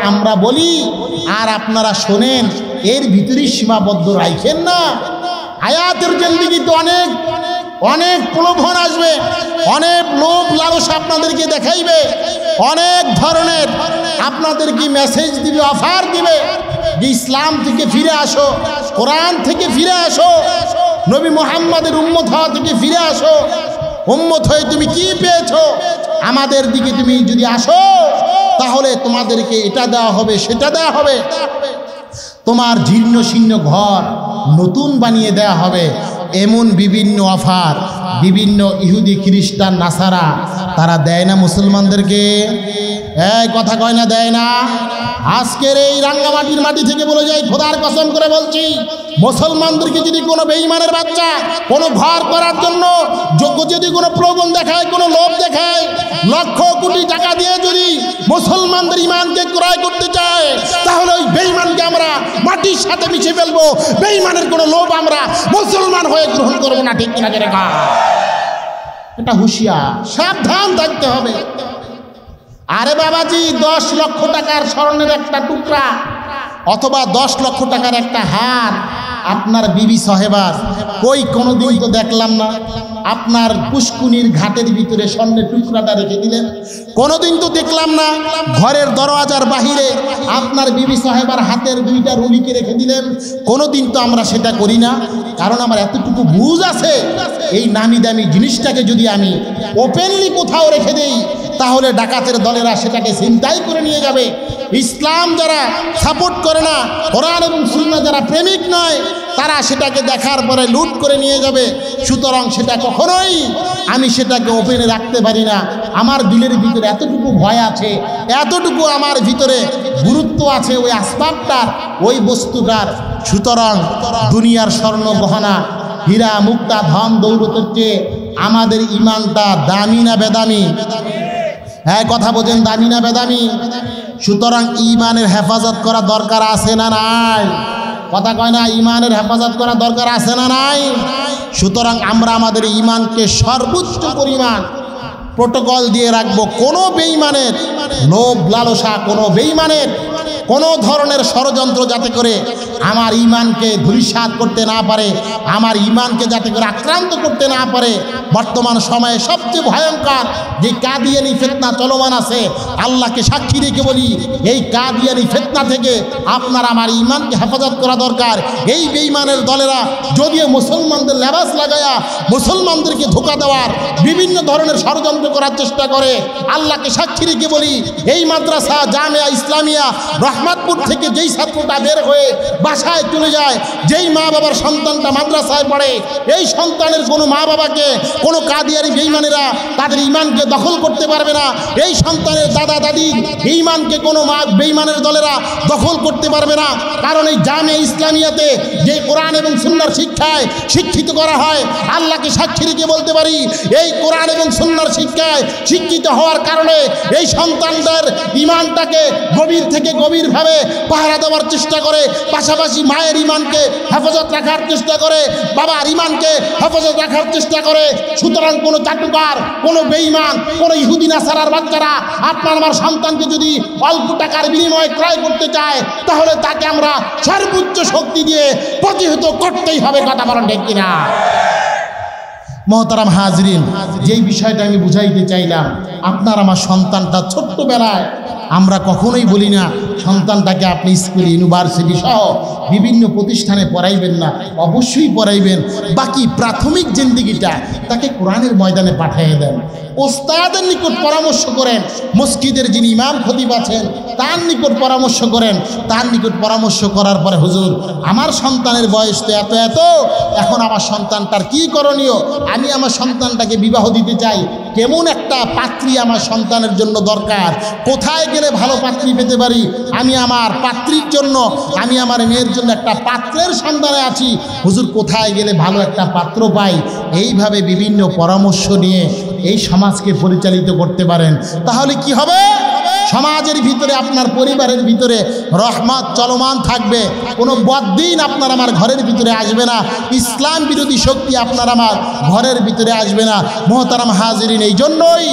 আমরা বলি আর আপনারা শোনেন, এর ভিতরেই সীমাবদ্ধ রাখেন না। হায়াতের জিন্দেগিতে অনেক অনেক প্রলোভন আসবে, অনেক লোভ লালসা আপনাদেরকে দেখাইবে, অনেক ধরনের আপনাদেরকে মেসেজ দিবে, অফার দিবে যে ইসলাম থেকে ফিরে আসো, কোরআন থেকে ফিরে আসো, নবী মুহাম্মাদের উম্মত হওয়া থেকে ফিরে আসো। উম্মত হয়ে তুমি কি পেয়েছো? আমাদের দিকে তুমি যদি আসো, তাহলে তোমাদেরকে এটা দেওয়া হবে, সেটা দেওয়া হবে, তোমার জীর্ণ শীর্ণ ঘর নতুন বানিয়ে দেওয়া হবে। এমন বিভিন্ন অফার বিভিন্ন ইহুদি খ্রিস্টান নাসারা তারা দেয় না মুসলমানদেরকে? এই কথা কয় না, দেয় না? আজকের এই রাঙ্গামাটির মাটি থেকে বলে যাই, খোদার কসম করে বলছি, মুসলমানদেরকে যদি কোনো বেঈমানের বাচ্চা কোনো ঘর করার জন্য যোগ্য যদি কোনো প্রলোভন দেখায়, কোনো লোভ দেখায়, লক্ষ কোটি টাকা দিয়ে যদি মুসলমানদের ইমানকে ক্রয় করতে চায়, তাহলে ওই বেঈমানকে আমরা মাটির সাথে মিশে ফেলবো। বেঈমানের কোনো লোভ আমরা মুসলমান হয়ে গ্রহণ করবো না। ঠিক কিনা রেখা? এটা হুঁশিয়ার, সাবধান থাকতে হবে। আরে বাবাজি, 10 লক্ষ টাকার স্বর্ণের একটা টুকরা অথবা 10 লক্ষ টাকার একটা হার আপনার বিবি সাহেবার, কই কোনোদিন তো দেখলাম না আপনার পুষ্কুনির ঘাটের ভিতরে স্বর্ণের টুকরাটা রেখে দিলেন। কোনোদিন তো দেখলাম না ঘরের দরওয়াজার বাহিরে আপনার বিবি সাহেবার হাতের 2টা রুলিকে রেখে দিলেন। কোনোদিন তো আমরা সেটা করি না, কারণ আমার এতটুকু বুঝ আছে, এই নামি দামি জিনিসটাকে যদি আমি ওপেনলি কোথাও রেখে দেই, তাহলে ডাকাতের দলেরা সেটাকে ছিনতাই করে নিয়ে যাবে। ইসলাম যারা সাপোর্ট করে না, কোরআন এবং সুন্নাহ যারা প্রেমিক নয়, তারা সেটাকে দেখার পরে লুট করে নিয়ে যাবে। সুতরাং সেটা কখনোই আমি সেটাকে ওপেনে রাখতে পারি না। আমার দিলের ভিতরে এতটুকু ভয় আছে, এতটুকু আমার ভিতরে গুরুত্ব আছে ওই আসবাবটার, ওই বস্তুটার। সুতরাং দুনিয়ার স্বর্ণ গহনা, হীরা মুক্তা, ধন দৌলতের চেয়ে আমাদের ইমানটা দামি না বেদামি? হ্যাঁ, কথা বোঝেন, দামি না বেদামি? সুতরাং ইমানের হেফাজত করা দরকার আছে না নাই? কথা কয় না, ইমানের হেফাজত করা দরকার আছে না নাই? সুতরাং আমরা আমাদের ইমানকে সর্বোচ্চ পরিমাণ প্রোটোকল দিয়ে রাখবো। কোনো বেঈমানের লোভ লালসা, কোনো বেঈমানের কোনো ধরনের ষড়যন্ত্র যাতে করে আমার ঈমানকে ধূলিসাৎ করতে না পারে, আমার ঈমানকে যাতে করে আক্রান্ত করতে না পারে। বর্তমান সময়ে সবচেয়ে ভয়ঙ্কর যে কাদিয়ানি ফিতনা চলমান আছে, আল্লাহকে সাক্ষী রেখে বলি এই কাদিয়ানি ফিতনা থেকে আপনার আমার ঈমানকে হেফাজত করা দরকার। এই বেঈমানের দলেরা যদিও মুসলমানদের লেবাস লাগায়া মুসলমানদেরকে ধোঁকা দেওয়ার বিভিন্ন ধরনের ষড়যন্ত্র করার চেষ্টা করে, আল্লাহকে সাক্ষী রেখে বলি এই মাদ্রাসা জামিয়া ইসলামিয়া রহমাতপুর থেকে যেই ছাত্রটা বের হয়ে বাসায় চলে যায়, যেই মা বাবার সন্তানটা মাদ্রাসায় পড়ে, এই সন্তানের কোনো মা বাবাকে কোনো কাদিয়ানি বেঈমানেরা তাদের ঈমানকে দখল করতে পারবে না। এই সন্তানের দাদা দাদির ঈমানকে কোনো মা বেঈমানের দলেরা দখল করতে পারবে না। কারণ এই জামিয়া ইসলামিয়াতে যে কোরআন এবং সুন্নাহর শিক্ষায় শিক্ষিত করা হয়, আল্লাহকে সাক্ষী রেখে বলতে পারি এই কোরআন এবং সুন্নাহর শিক্ষায় শিক্ষিত হওয়ার কারণে এই সন্তানদের ঈমানটাকে গভীর থেকে গভীরভাবে পাহারা দেওয়ার চেষ্টা করে, পাশাপাশি মায়ের ঈমানকে হেফাজত রাখার চেষ্টা করে, বাবার ঈমানকে হেফাজত রাখার চেষ্টা করে। সুতরাং কোনো চাটুকার, কোনো বেঈমান, কোনো ইহুদি নাসারার বাচ্চারা আপনার আমার সন্তানকে যদি অল্প টাকার বিনিময়ে ক্রয় করতে চায়, তাহলে তাকে আমরা সর্বোচ্চ শক্তি দিয়ে প্রতিহত করতেই হবে। কথা বলেন ঠিক কিনা? মহতারাম হাজরিন, যেই বিষয়টা আমি বুঝাইতে চাইলাম, আপনার আমার সন্তানটা ছোট্টবেলায় আমরা কখনোই বলি না সন্তানটাকে আপনি স্কুল ইউনিভার্সিটি সহ বিভিন্ন প্রতিষ্ঠানে পড়াইবেন না, অবশ্যই পড়াইবেন। বাকি প্রাথমিক জিন্দিগিটা তাকে কোরআনের ময়দানে পাঠিয়ে দেন, ওস্তাদের নিকট পরামর্শ করেন, মসজিদের যিনি ইমাম খতিব আছেন তার নিকট পরামর্শ করেন। তার নিকট পরামর্শ করার পরে, হুজুর আমার সন্তানের বয়স তো এত এত, এখন আমার সন্তানটার কি করণীয়? আমি আমার সন্তানটাকে বিবাহ দিতে চাই, কেমন একটা পাত্রী আমার সন্তানের জন্য দরকার, কোথায় গেলে ভালো পাত্রী পেতে পারি? আমি আমার পাত্রীর জন্য, আমি আমার মেয়ের জন্য একটা পাত্রের সন্ধানে আছি, হুজুর কোথায় গেলে ভালো একটা পাত্র পাই? এইভাবে বিভিন্ন পরামর্শ নিয়ে এই সমাজকে পরিচালিত করতে পারেন, তাহলে কি হবে? সমাজের ভিতরে, আপনার পরিবারের ভিতরে রহমত চলমান থাকবে, কোনো বদ্দিন আপনার আমার ঘরের ভিতরে আসবে না, ইসলাম বিরোধী শক্তি আপনার আমার ঘরের ভিতরে আসবে না। মুহতারাম হাজিরিন, এই জন্যই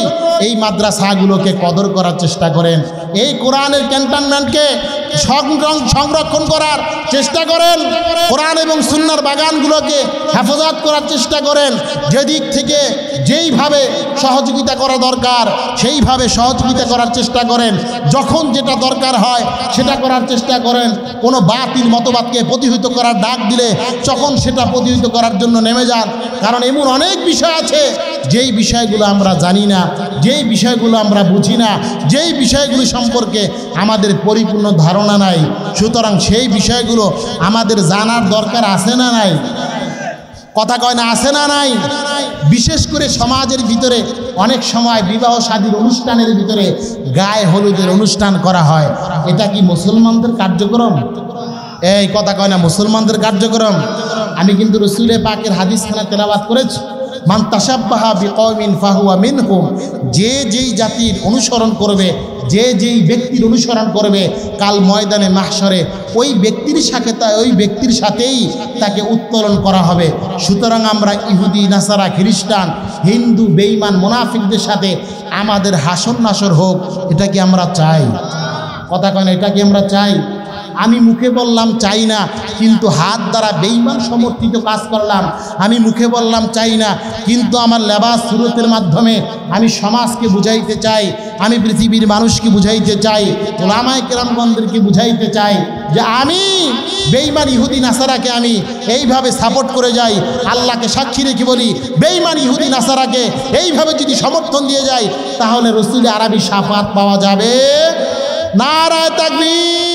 এই মাদ্রাসাগুলোকে কদর করার চেষ্টা করেন, এই কোরআনের ক্যান্টনমেন্টকে সংরক্ষণ করার চেষ্টা করেন, কোরআন এবং সুন্নাহর বাগানগুলোকে হেফাজত করার চেষ্টা করেন। যেদিক থেকে যেইভাবে সহযোগিতা করা দরকার সেইভাবে সহযোগিতা করার চেষ্টা করেন, যখন যেটা দরকার হয় সেটা করার চেষ্টা করেন। কোনো বাতিল মতবাদকে প্রতিহত করার ডাক দিলে তখন সেটা প্রতিহত করার জন্য নেমে যান, কারণ এমন অনেক বিষয় আছে যেই বিষয়গুলো আমরা জানি না, যেই বিষয়গুলো আমরা বুঝি না, যেই বিষয়গুলি সম্পর্কে আমাদের পরিপূর্ণ ধারণা নাই। সুতরাং সেই বিষয়গুলো আমাদের জানার দরকার আছে না নাই? কথা কয় না, আছে না নাই? বিশেষ করে সমাজের ভিতরে অনেক সময় বিবাহ শাদীর অনুষ্ঠানের ভিতরে গায়ে হলুদের অনুষ্ঠান করা হয়, এটা কি মুসলমানদের কার্যক্রম? এই কথা কয় না, মুসলমানদের কার্যক্রম। আমি কিন্তু রাসূলে পাকের হাদিসখানা তেলাওয়াত করেছি, মান তাশাব্বাহা বিকওমিন ফাহুয়া মিনহুম, যে যেই জাতির অনুসরণ করবে, যে যেই ব্যক্তির অনুসরণ করবে, কাল ময়দানে মাহশরে ওই ব্যক্তির সাথেই তাকে উত্তোলন করা হবে। সুতরাং আমরা ইহুদি নাসারা খ্রিস্টান হিন্দু বেঈমান মুনাফিকদের সাথে আমাদের হাসর নাসর হোক, এটা কি আমরা চাই? কথা কয় না, এটা কি আমরা চাই? আমি মুখে বললাম চাই না, কিন্তু হাত দ্বারা বেঈমান সমর্থিত কাজ করলাম। আমি মুখে বললাম চাই না, কিন্তু আমার লেবাস সুরতের মাধ্যমে আমি সমাজকে বুঝাইতে চাই, আমি পৃথিবীর মানুষকে বুঝাইতে চাই, ওলামায়ে কেরামগণদেরকে বুঝাইতে চাই যে আমি বেঈমান ইহুদি নাসারাকে আমি এইভাবে সাপোর্ট করে যাই। আল্লাহকে সাক্ষী রেখে বলি, বেঈমান ইহুদি নাসারাকে এইভাবে যদি সমর্থন দিয়ে যাই, তাহলে রাসূল আরবি শাফাত পাওয়া যাবে। নারায়ে তাকবীর।